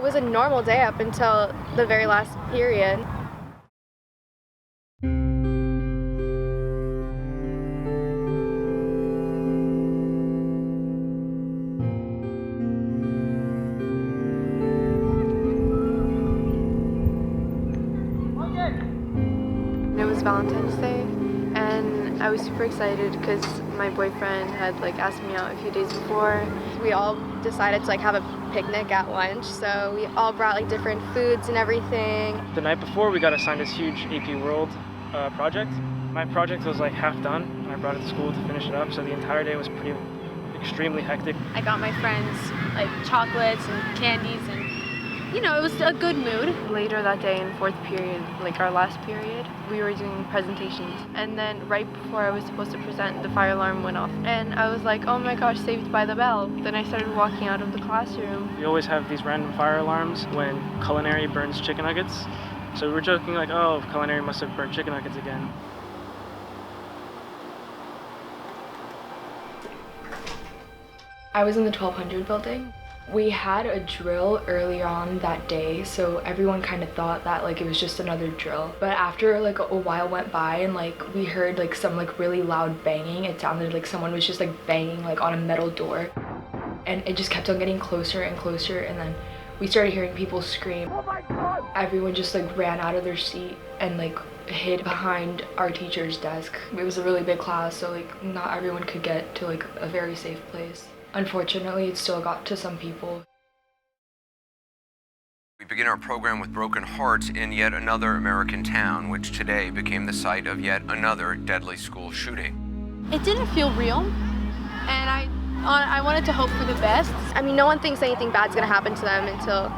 It was a normal day up until the very last period. It was Valentine's Day, and I was super excited because my boyfriend had asked me out a few days before. We all decided to have a picnic at lunch, so we all brought different foods and everything. The night before, we got assigned this huge AP World project. My project was half done, and I brought it to school to finish it up, so the entire day was extremely hectic. I got my friends chocolates and candies, and it was a good mood. Later that day in fourth period, our last period, we were doing presentations. And then right before I was supposed to present, the fire alarm went off. And I was like, oh my gosh, saved by the bell. Then I started walking out of the classroom. We always have these random fire alarms when culinary burns chicken nuggets. So we were joking oh, culinary must have burnt chicken nuggets again. I was in the 1200 building. We had a drill early on that day, so everyone kind of thought that it was just another drill. But after a while went by and we heard some really loud banging, it sounded like someone was just banging on a metal door. And it just kept on getting closer and closer, and then we started hearing people scream. Oh my God! Everyone just ran out of their seat and hid behind our teacher's desk. It was a really big class, so not everyone could get to a very safe place. Unfortunately, it still got to some people. We begin our program with broken hearts in yet another American town, which today became the site of yet another deadly school shooting. It didn't feel real, and I wanted to hope for the best. I mean, no one thinks anything bad's gonna happen to them until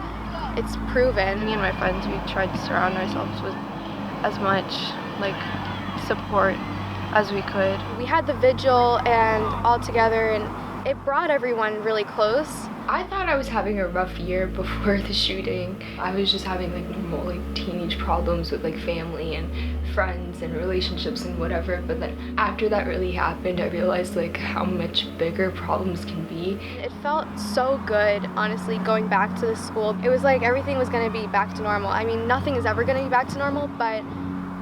it's proven. Me and my friends, we tried to surround ourselves with as much support as we could. We had the vigil and all together, and it brought everyone really close. I thought I was having a rough year before the shooting. I was just having normal teenage problems with family and friends and relationships and whatever, but then after that really happened, I realized how much bigger problems can be. It felt so good, honestly, going back to the school. It was everything was gonna be back to normal. I mean, nothing is ever gonna be back to normal, but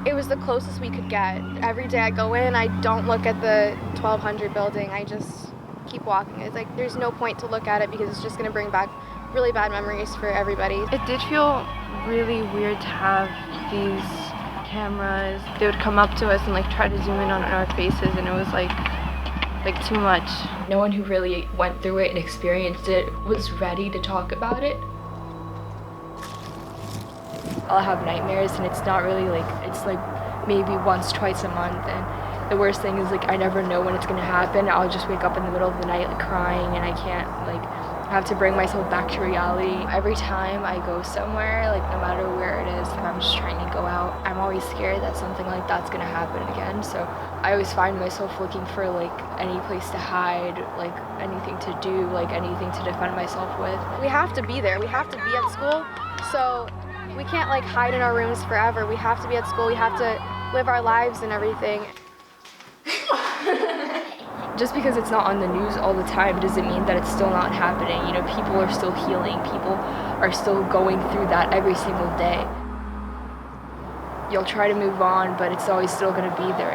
it was the closest we could get. Every day I go in, I don't look at the 1200 building, I just keep walking. It's there's no point to look at it because it's just going to bring back really bad memories for everybody. It did feel really weird to have these cameras. They would come up to us and try to zoom in on our faces, and it was too much. No one who really went through it and experienced it was ready to talk about it. I'll have nightmares, and it's not really it's maybe once, twice a month, and the worst thing is I never know when it's gonna happen. I'll just wake up in the middle of the night crying, and I can't I have to bring myself back to reality. Every time I go somewhere, no matter where it is, if I'm just trying to go out, I'm always scared that something like that's gonna happen again. So I always find myself looking for any place to hide, anything to do, anything to defend myself with. We have to be there. We have to be at school. So we can't hide in our rooms forever. We have to be at school. We have to live our lives and everything. Just because it's not on the news all the time doesn't mean that it's still not happening. People are still healing. People are still going through that every single day. You'll try to move on, but it's always still going to be there,